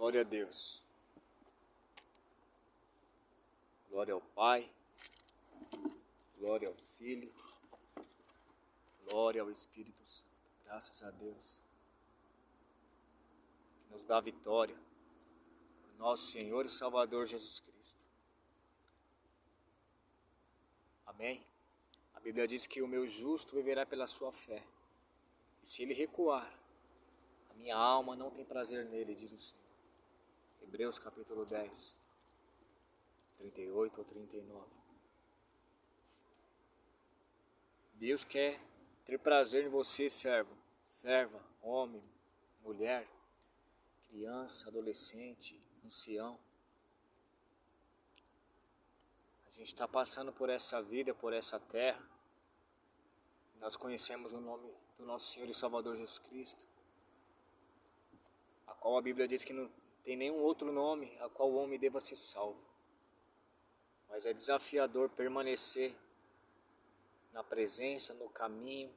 Glória a Deus. Glória ao Pai. Glória ao Filho. Glória ao Espírito Santo. Graças a Deus. Que nos dá a vitória. Por nosso Senhor e Salvador Jesus Cristo. Amém? A Bíblia diz que o meu justo viverá pela sua fé. E se ele recuar, a minha alma não tem prazer nele, diz o Senhor. Hebreus capítulo 10, 38 ou 39. Deus quer ter prazer em você, servo, serva, homem, mulher, criança, adolescente, ancião. A gente está passando por essa vida, por essa terra. Nós conhecemos o nome do nosso Senhor e Salvador Jesus Cristo, a qual a Bíblia diz que não tem nenhum outro nome a qual o homem deva ser salvo. Mas é desafiador permanecer na presença, no caminho,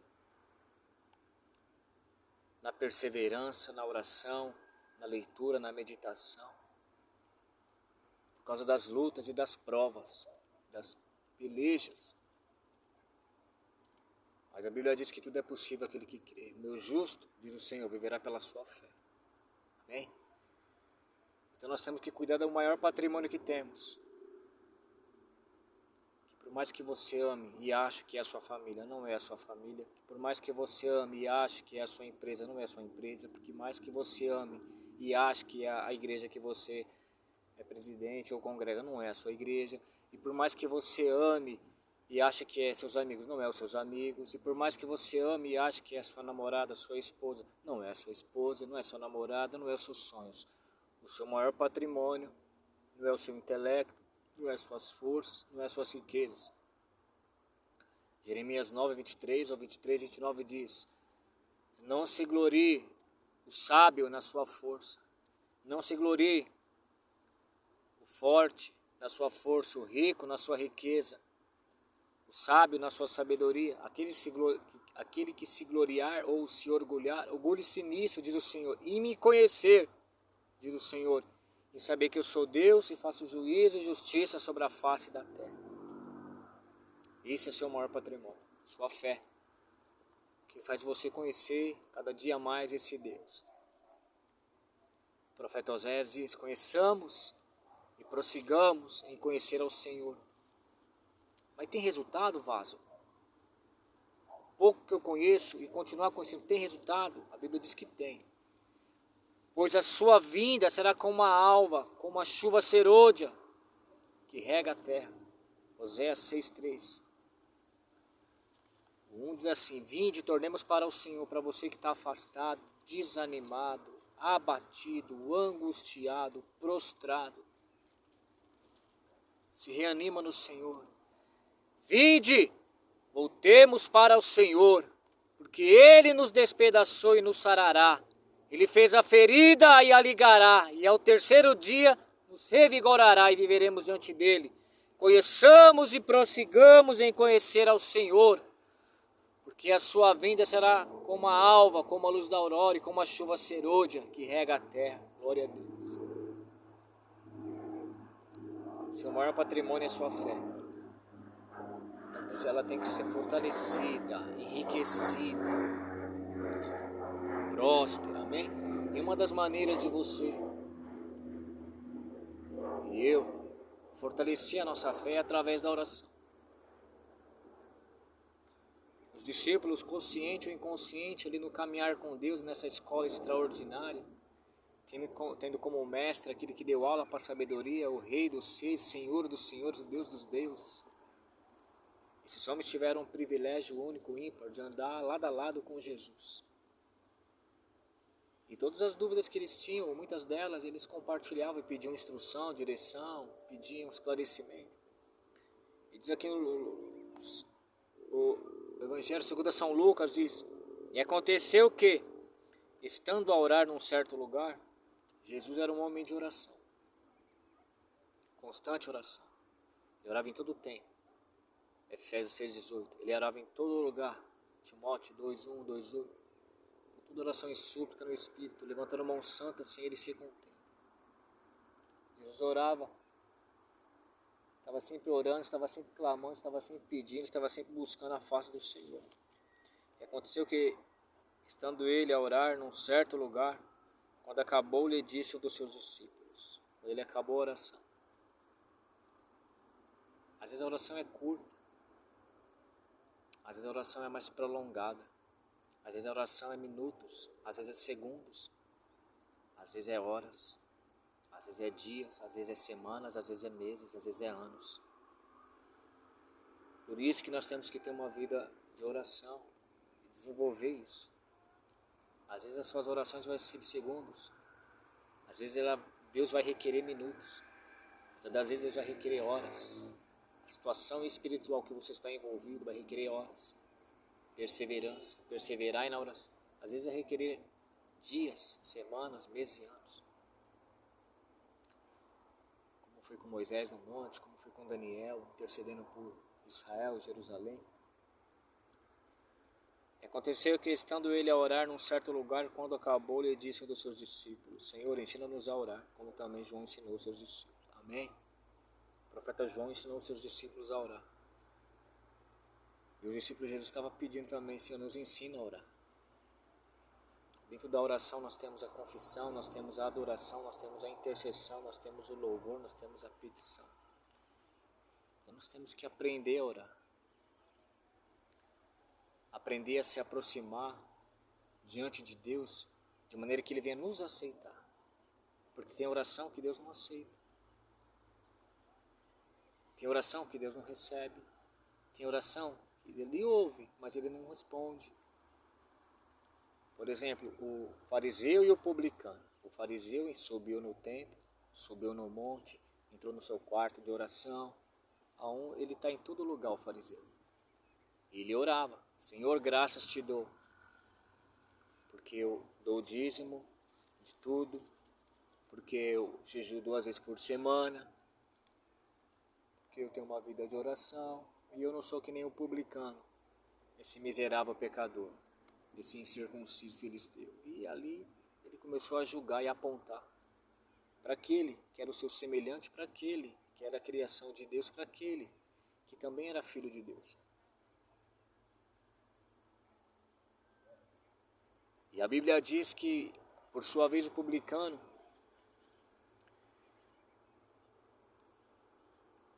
na perseverança, na oração, na leitura, na meditação. Por causa das lutas e das provas, das pelejas. Mas a Bíblia diz que tudo é possível àquele que crê. O meu justo, diz o Senhor, viverá pela sua fé. Amém? Então nós temos que cuidar do maior patrimônio que temos. Que por mais que você ame e ache que é a sua família, não é a sua família. Que por mais que você ame e ache que é a sua empresa, não é a sua empresa. Porque mais que você ame e ache que é a igreja que você é presidente ou congrega, não é a sua igreja. E por mais que você ame e ache que é seus amigos, não é os seus amigos. E por mais que você ame e ache que é sua namorada, sua esposa, não é a sua esposa, não é sua namorada, não é os seus sonhos. O seu maior patrimônio não é o seu intelecto, não é suas forças, não é suas riquezas. Jeremias 9, 23 ou 23, 29 diz: não se glorie o sábio na sua força, não se glorie o forte na sua força, o rico na sua riqueza, o sábio na sua sabedoria. Aquele que se gloriar ou se orgulhar, orgulhe-se nisso, diz o Senhor, e me conhecer, diz o Senhor, em saber que eu sou Deus e faço juízo e justiça sobre a face da terra. Esse é seu maior patrimônio, sua fé, que faz você conhecer cada dia mais esse Deus. O profeta Oséias diz: conheçamos e prossigamos em conhecer ao Senhor. Mas tem resultado, vaso? Pouco que eu conheço e continuar conhecendo, tem resultado? A Bíblia diz que tem. Pois a sua vinda será como uma alva, como uma chuva serôdia, que rega a terra. Oséias 6,3. O 1 diz assim: vinde e tornemos para o Senhor, para você que está afastado, desanimado, abatido, angustiado, prostrado. Se reanima no Senhor. Vinde, voltemos para o Senhor, porque Ele nos despedaçou e nos sarará. Ele fez a ferida e a ligará, e ao terceiro dia nos revigorará e viveremos diante dele. Conheçamos e prossigamos em conhecer ao Senhor, porque a sua vinda será como a alva, como a luz da aurora e como a chuva serôdia que rega a terra. Glória a Deus. Seu maior patrimônio é sua fé. Então ela tem que ser fortalecida, enriquecida, próspera, amém? E uma das maneiras de você e eu fortalecer a nossa fé é através da oração. Os discípulos, consciente ou inconsciente, ali no caminhar com Deus, nessa escola extraordinária, tendo como mestre aquele que deu aula para a sabedoria, o Rei dos Seis, Senhor dos Senhores, Deus dos Deuses. Esses homens tiveram um privilégio único, ímpar, de andar lado a lado com Jesus. E todas as dúvidas que eles tinham, muitas delas, eles compartilhavam e pediam instrução, direção, pediam esclarecimento. E diz aqui o Evangelho segundo São Lucas, diz: e aconteceu que, estando a orar num certo lugar, Jesus era um homem de oração, constante oração. Ele orava em todo o tempo. Efésios 6,18. Ele orava em todo lugar. Timóteo 2,1, 2,8. Toda oração e súplica no Espírito, levantando mão santa sem ele ser contente. Jesus orava, estava sempre orando, estava sempre clamando, estava sempre pedindo, estava sempre buscando a face do Senhor. E aconteceu que, estando ele a orar num certo lugar, quando acabou, lhe disse um dos seus discípulos, quando ele acabou a oração. Às vezes a oração é curta, às vezes a oração é mais prolongada, às vezes a oração é minutos, às vezes é segundos, às vezes é horas, às vezes é dias, às vezes é semanas, às vezes é meses, às vezes é anos. Por isso que nós temos que ter uma vida de oração e desenvolver isso. Às vezes as suas orações vão ser segundos, às vezes Deus vai requerer minutos, muitas vezes Deus vai requerer horas. A situação espiritual que você está envolvido vai requerer horas, perseverança, perseverar na oração. Às vezes vai requerer dias, semanas, meses e anos. Como foi com Moisés no monte, como foi com Daniel, intercedendo por Israel, Jerusalém. E aconteceu que, estando ele a orar num certo lugar, quando acabou, ele disse a um dos seus discípulos, Senhor, ensina-nos a orar, como também João ensinou os seus discípulos. Amém? O profeta João ensinou os seus discípulos a orar. E os discípulos de Jesus estavam pedindo também, Senhor, nos ensina a orar. Dentro da oração nós temos a confissão, nós temos a adoração, nós temos a intercessão, nós temos o louvor, nós temos a petição. Então nós temos que aprender a orar. Aprender a se aproximar diante de Deus de maneira que Ele venha nos aceitar. Porque tem oração que Deus não aceita. Tem oração que Deus não recebe. Tem oração que Ele ouve, mas Ele não responde. Por exemplo, o fariseu e o publicano. O fariseu subiu no templo, subiu no monte, entrou no seu quarto de oração. Ele está em todo lugar, o fariseu. Ele orava, Senhor, graças te dou, porque eu dou o dízimo de tudo, porque eu jejuo 2 vezes por semana, porque eu tenho uma vida de oração, e eu não sou que nem o publicano, esse miserável pecador, esse incircunciso filisteu. E ali ele começou a julgar e apontar para aquele que era o seu semelhante, para aquele que era a criação de Deus, para aquele que também era filho de Deus. E a Bíblia diz que, por sua vez, o publicano,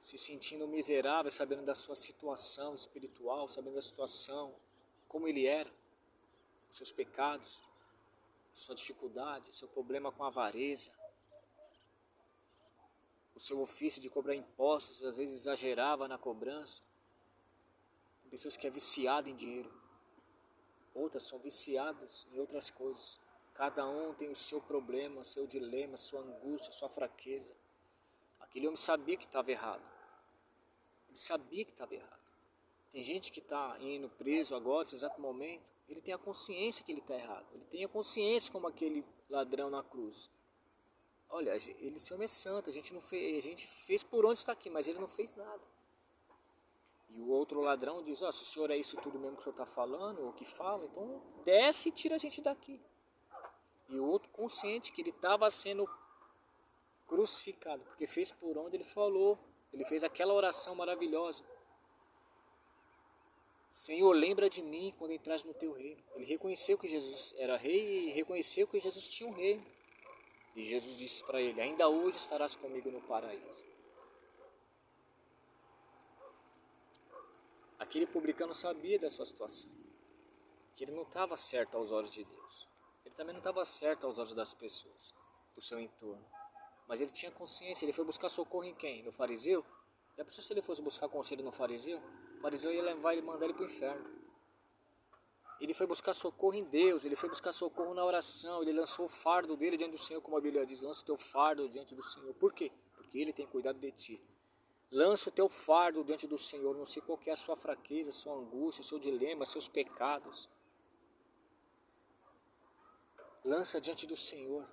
se sentindo miserável, sabendo da sua situação espiritual, sabendo da situação, como ele era, os seus pecados, a sua dificuldade, o seu problema com a avareza, o seu ofício de cobrar impostos, às vezes exagerava na cobrança. Tem pessoas que é viciado em dinheiro, outras são viciadas em outras coisas. Cada um tem o seu problema, o seu dilema, a sua angústia, a sua fraqueza. Aquele homem sabia que estava errado. Ele sabia que estava errado. Tem gente que está indo preso agora, nesse exato momento, ele tem a consciência que ele está errado. Ele tem a consciência como aquele ladrão na cruz. Olha, esse homem é santo, a gente fez por onde está aqui, mas ele não fez nada. E o outro ladrão diz, se o senhor é isso tudo mesmo que o senhor está falando, ou que fala, então desce e tira a gente daqui. E o outro consciente que ele estava sendo crucificado, porque fez por onde ele falou, ele fez aquela oração maravilhosa. Senhor, lembra de mim quando entrares no teu reino. Ele reconheceu que Jesus era rei e reconheceu que Jesus tinha um reino. E Jesus disse para ele, ainda hoje estarás comigo no paraíso. Aquele publicano sabia da sua situação, que ele não estava certo aos olhos de Deus. Ele também não estava certo aos olhos das pessoas, do seu entorno. Mas ele tinha consciência, ele foi buscar socorro em quem? No fariseu? Já pensou se ele fosse buscar conselho no fariseu? O fariseu ia levar e mandar ele para o inferno. Ele foi buscar socorro em Deus, ele foi buscar socorro na oração, ele lançou o fardo dele diante do Senhor, como a Bíblia diz, lança o teu fardo diante do Senhor. Por quê? Porque ele tem cuidado de ti. Lança o teu fardo diante do Senhor, não sei qual que é a sua fraqueza, a sua angústia, o seu dilema, seus pecados. Lança diante do Senhor.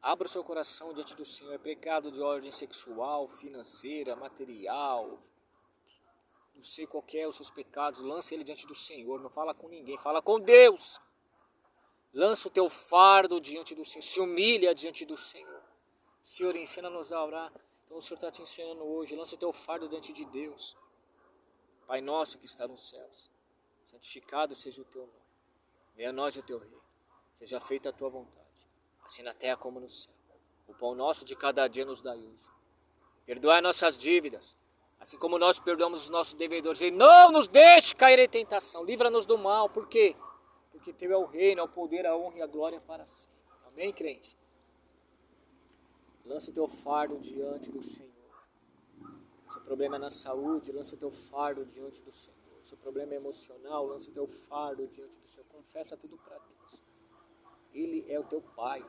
Abra o seu coração diante do Senhor. É pecado de ordem sexual, financeira, material, não sei qual que é os seus pecados. Lança ele diante do Senhor. Não fala com ninguém, fala com Deus. Lança o teu fardo diante do Senhor. Se humilha diante do Senhor. Senhor, ensina-nos a orar. Então o Senhor está te ensinando hoje. Lança o teu fardo diante de Deus. Pai nosso que está nos céus, santificado seja o teu nome. Venha a nós o teu reino. Seja feita a tua vontade, assim na terra como no céu. O pão nosso de cada dia nos dai hoje. Perdoai nossas dívidas, assim como nós perdoamos os nossos devedores. E não nos deixe cair em tentação. Livra-nos do mal. Por quê? Porque teu é o reino, é o poder, a honra e a glória para sempre. Amém, crente? Lança o teu fardo diante do Senhor. Seu problema é na saúde, lança o teu fardo diante do Senhor. Seu problema é emocional, lança o teu fardo diante do Senhor. Confessa tudo para Deus. Ele é o teu Pai.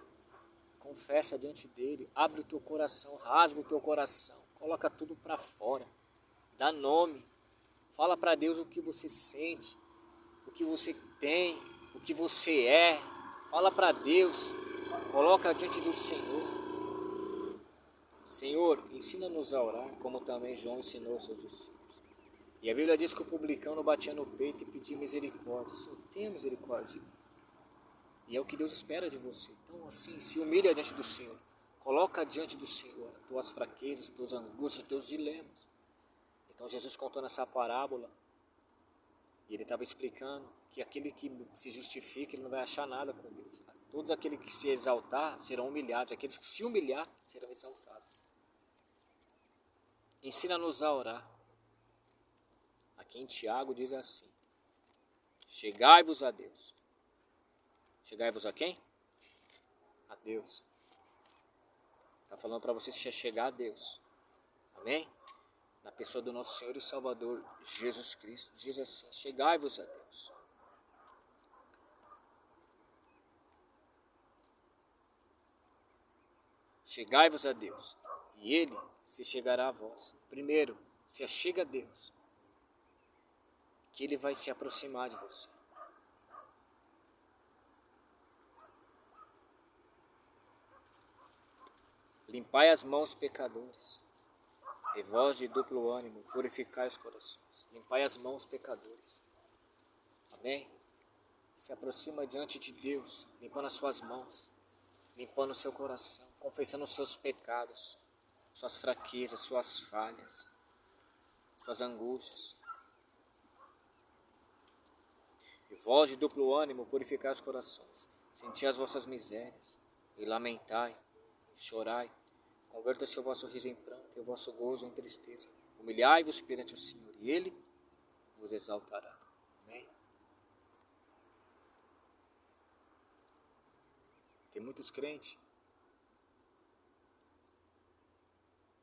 Confessa diante dele. Abre o teu coração, rasga o teu coração. Coloca tudo para fora. Dá nome. Fala para Deus o que você sente, o que você tem, o que você é. Fala para Deus. Coloca diante do Senhor. Senhor, ensina-nos a orar, como também João ensinou aos seus discípulos. E a Bíblia diz que o publicano batia no peito e pedia misericórdia. Senhor, tenha misericórdia. E é o que Deus espera de você. Então, assim, se humilha diante do Senhor. Coloca diante do Senhor as tuas fraquezas, tuas angústias, teus dilemas. Então, Jesus contou nessa parábola. E ele estava explicando que aquele que se justifica, ele não vai achar nada com Deus. Todos aqueles que se exaltar serão humilhados. Aqueles que se humilhar serão exaltados. Ensina-nos a orar. Aqui em Tiago diz assim: chegai-vos a Deus. Chegai-vos a quem? A Deus. Está falando para você se chegar a Deus. Amém? Na pessoa do nosso Senhor e Salvador Jesus Cristo. Diz assim: chegai-vos a Deus. Chegai-vos a Deus, e Ele se chegará a vós. Primeiro, se achega a Deus, que Ele vai se aproximar de você. Limpai as mãos, pecadores, e vós de duplo ânimo, purificai os corações. Limpai as mãos, pecadores. Amém? Se aproxima diante de Deus, limpando as suas mãos, limpando o seu coração, confessando os seus pecados, suas fraquezas, suas falhas, suas angústias. E vós de duplo ânimo, purificai os corações, senti as vossas misérias, e lamentai, chorai, converta-se o vosso riso em pranto, e o vosso gozo em tristeza. Humilhai-vos perante o Senhor, e Ele vos exaltará. Amém? Tem muitos crentes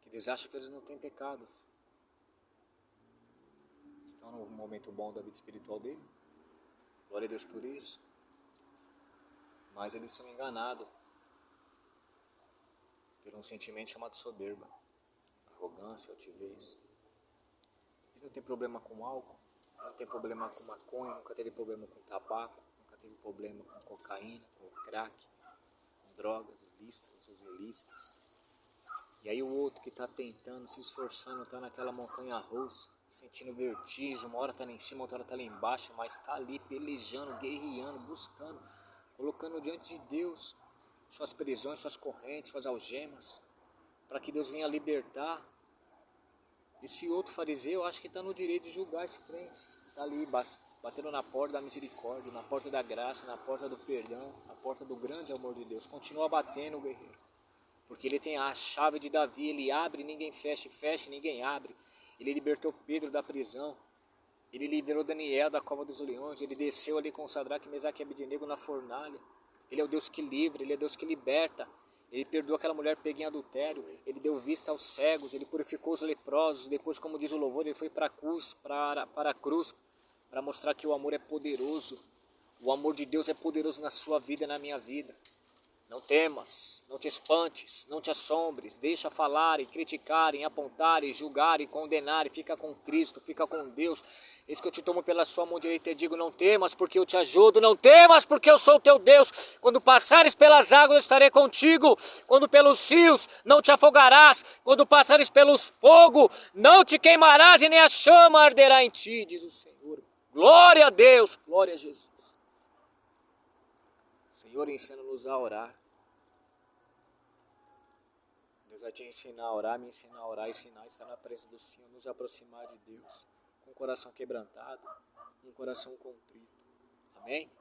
que eles acham que eles não têm pecados. Estão num momento bom da vida espiritual dele. Glória a Deus por isso. Mas eles são enganados por um sentimento chamado soberba, arrogância, altivez. Ele não tem problema com álcool, não tem problema com maconha, nunca teve problema com tabaco, nunca teve problema com cocaína, com crack, com drogas, ilícitas, os ilícitas. E aí o outro que está tentando, se esforçando, está naquela montanha russa, sentindo vertigem, uma hora está lá em cima, outra hora está lá embaixo, mas está ali pelejando, guerreando, buscando, colocando diante de Deus suas prisões, suas correntes, suas algemas, para que Deus venha libertar. Esse outro fariseu, acho que está no direito de julgar esse crente. Está ali batendo na porta da misericórdia, na porta da graça, na porta do perdão, na porta do grande amor de Deus. Continua batendo, guerreiro. Porque ele tem a chave de Davi, ele abre, ninguém fecha, fecha, ninguém abre. Ele libertou Pedro da prisão. Ele liberou Daniel da cova dos leões. Ele desceu ali com Sadraque, Mesaque e Abednego na fornalha. Ele é o Deus que livra, Ele é o Deus que liberta. Ele perdoou aquela mulher pega em adultério. Ele deu vista aos cegos, Ele purificou os leprosos. Depois, como diz o louvor, Ele foi para a cruz para mostrar que o amor é poderoso. O amor de Deus é poderoso na sua vida e na minha vida. Não temas, não te espantes, não te assombres, deixa falarem, criticarem, apontarem, julgarem, condenarem, fica com Cristo, fica com Deus. Eis que eu te tomo pela sua mão direita e digo, não temas porque eu te ajudo, não temas porque eu sou o teu Deus. Quando passares pelas águas eu estarei contigo, quando pelos rios não te afogarás, quando passares pelos fogo não te queimarás e nem a chama arderá em ti, diz o Senhor. Glória a Deus, glória a Jesus. Senhor, ensina-nos a orar. vai te ensinar a orar, me ensinar a orar, ensinar a estar na presença do Senhor, nos aproximar de Deus, com o coração quebrantado, com o coração contrito. Amém?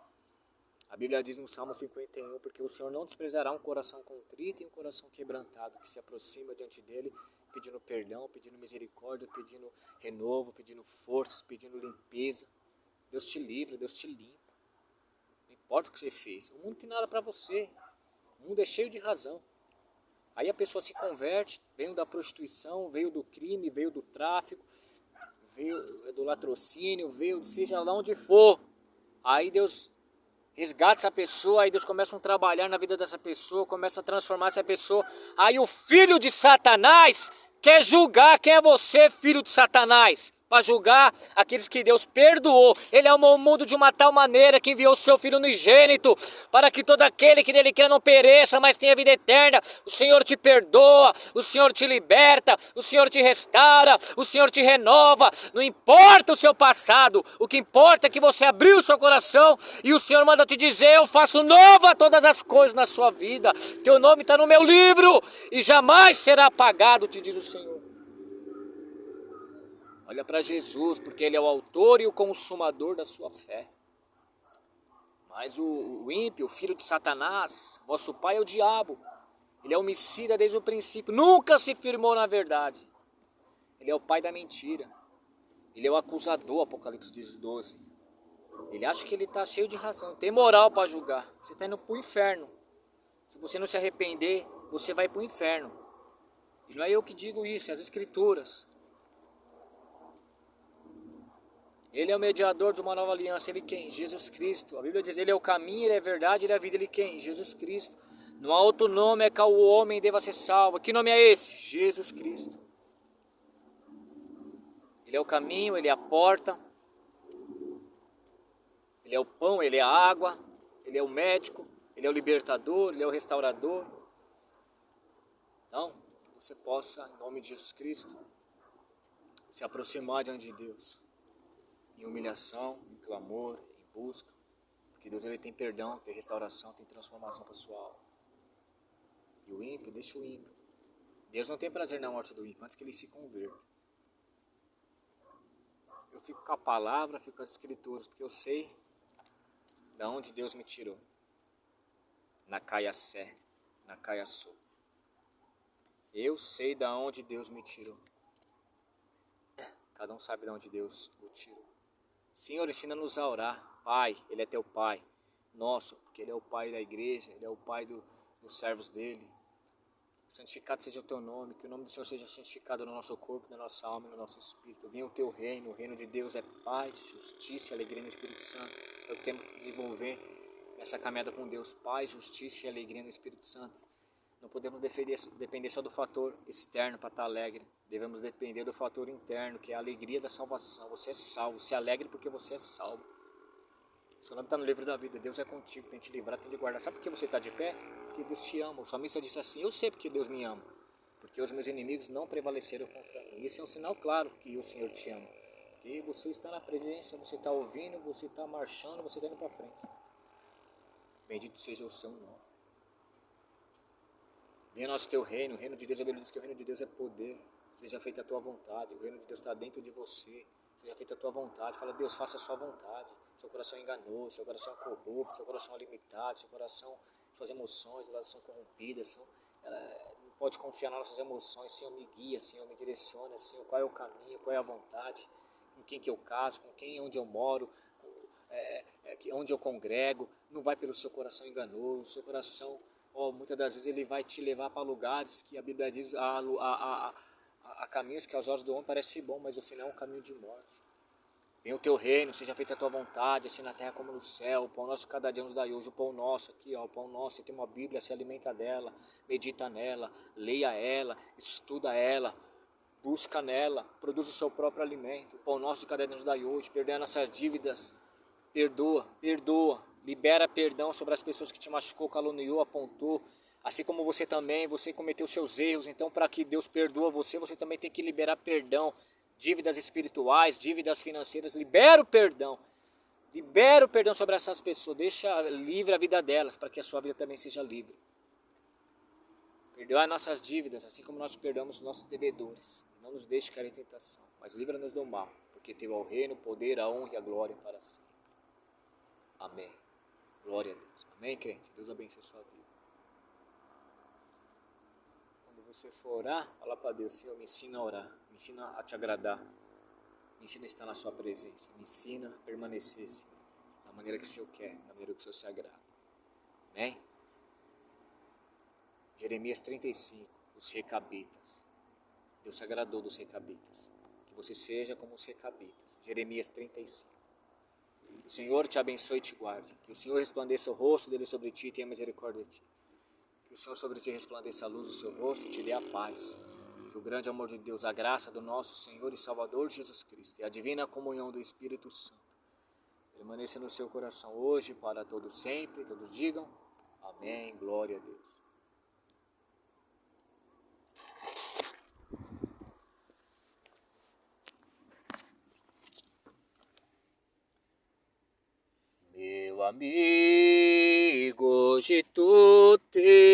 A Bíblia diz no Salmo 51, porque o Senhor não desprezará um coração contrito e um coração quebrantado, que se aproxima diante dele, pedindo perdão, pedindo misericórdia, pedindo renovo, pedindo forças, pedindo limpeza. Deus te livra, Deus te limpa. Não importa o que você fez. O mundo tem nada para você. O mundo é cheio de razão. Aí a pessoa se converte, veio da prostituição, veio do crime, veio do tráfico, veio do latrocínio, veio seja lá onde for. Aí Deus resgata essa pessoa, aí Deus começa a trabalhar na vida dessa pessoa, começa a transformar essa pessoa. Aí o filho de Satanás quer julgar quem é você, filho de Satanás. Para julgar aqueles que Deus perdoou. Ele amou o mundo de uma tal maneira que enviou o seu Filho unigênito, para que todo aquele que nele crê não pereça, mas tenha vida eterna. O Senhor te perdoa, o Senhor te liberta, o Senhor te restaura, o Senhor te renova. Não importa o seu passado, o que importa é que você abriu o seu coração e o Senhor manda te dizer: eu faço nova todas as coisas na sua vida. Teu nome está no meu livro e jamais será apagado, te diz o Senhor. Olha para Jesus, porque Ele é o autor e o consumador da sua fé. Mas o ímpio, o filho de Satanás, vosso pai é o diabo. Ele é homicida desde o princípio, nunca se firmou na verdade. Ele é o pai da mentira. Ele é o acusador, Apocalipse 12. Ele acha que ele está cheio de razão, tem moral para julgar. Você está indo para o inferno. Se você não se arrepender, você vai para o inferno. E não é eu que digo isso, é as Escrituras. Ele é o mediador de uma nova aliança. Ele quem? Jesus Cristo. A Bíblia diz: Ele é o caminho, Ele é a verdade, Ele é a vida. Ele quem? Jesus Cristo. Não há outro nome é que o homem deva ser salvo. Que nome é esse? Jesus Cristo. Ele é o caminho, Ele é a porta. Ele é o pão, Ele é a água. Ele é o médico, Ele é o libertador, Ele é o restaurador. Então, que você possa, em nome de Jesus Cristo, se aproximar diante de Deus. Em humilhação, em clamor, em busca. Porque Deus, Ele tem perdão, tem restauração, tem transformação para a sua alma. E o ímpio, deixa o ímpio. Deus não tem prazer na morte do ímpio, antes que ele se converta. Eu fico com a palavra, fico com as Escrituras, porque eu sei de onde Deus me tirou. Na Caiaçé, na Caiaçô. Eu sei de onde Deus me tirou. Cada um sabe de onde Deus o tirou. Senhor, ensina-nos a orar. Pai, Ele é teu Pai. Nosso, porque Ele é o Pai da igreja, Ele é o Pai dos servos dEle. Santificado seja o teu nome, que o nome do Senhor seja santificado no nosso corpo, na nossa alma e no nosso espírito. Venha o teu reino, o reino de Deus é paz, justiça e alegria no Espírito Santo. É o que temos que desenvolver nessa caminhada com Deus. Paz, justiça e alegria no Espírito Santo. Não podemos depender só do fator externo para estar alegre. Devemos depender do fator interno, que é a alegria da salvação. Você é salvo, se alegre porque você é salvo. Seu nome está no livro da vida. Deus é contigo, tem que te livrar, tem que te guardar. Sabe por que você está de pé? Porque Deus te ama. O salmista disse assim: eu sei porque Deus me ama, porque os meus inimigos não prevaleceram contra mim. Isso é um sinal claro que o Senhor te ama. Porque você está na presença, você está ouvindo, você está marchando, você está indo para frente. Bendito seja o seu nome. Venha nosso teu reino, o reino de Deus. A Bíblia diz que o reino de Deus é poder. Seja feita a tua vontade, o reino de Deus está dentro de você. Seja feita a tua vontade. Fala: Deus, faça a sua vontade. Seu coração é enganoso, seu coração é corrupto, seu coração é limitado, seu coração, suas emoções, elas são corrompidas. Não pode confiar nas nossas emoções. Senhor, me guia, Senhor, me direciona. Senhor, qual é o caminho, qual é a vontade, com quem que eu caso, com quem, onde eu moro, onde eu congrego. Não vai pelo seu coração enganoso. Seu coração, muitas das vezes, ele vai te levar para lugares que a Bíblia diz, a caminhos que aos olhos do homem parece bom, mas o final é um caminho de morte. Venha o teu reino, seja feita a tua vontade, assim na terra como no céu. O pão nosso cada dia nos dai hoje. O pão nosso aqui, o pão nosso. Você tem uma Bíblia, se alimenta dela, medita nela, leia ela, estuda ela, busca nela, produz o seu próprio alimento. O pão nosso de cada dia nos dai hoje. Perdoa nossas dívidas, perdoa. Libera perdão sobre as pessoas que te machucou, caluniou, apontou. Assim como você também, você cometeu seus erros. Então, para que Deus perdoa você, você também tem que liberar perdão. Dívidas espirituais, dívidas financeiras, libera o perdão sobre essas pessoas, deixa livre a vida delas, para que a sua vida também seja livre. Perdoai nossas dívidas, assim como nós perdoamos os nossos devedores. Não nos deixe cair em tentação, mas livra-nos do mal, porque teu é o reino, o poder, a honra e a glória para sempre. Amém. Glória a Deus. Amém, crente? Deus abençoe a sua vida. Quando você for orar, fala para Deus: Senhor, me ensina a orar, me ensina a te agradar, me ensina a estar na sua presença, me ensina a permanecer, Senhor, da maneira que o Senhor quer, da maneira que o Senhor se agrada. Amém? Jeremias 35, os recabitas. Deus se agradou dos recabitas. Que você seja como os recabitas. Jeremias 35. Que o Senhor te abençoe e te guarde. Que o Senhor resplandeça o rosto dele sobre ti e tenha misericórdia de ti. Que o Senhor sobre ti resplandeça a luz do seu rosto e te dê a paz. Que o grande amor de Deus, a graça do nosso Senhor e Salvador Jesus Cristo e a divina comunhão do Espírito Santo permaneça no seu coração hoje, para todos sempre. Todos digam amém, glória a Deus. Meu amigo, hoje tu te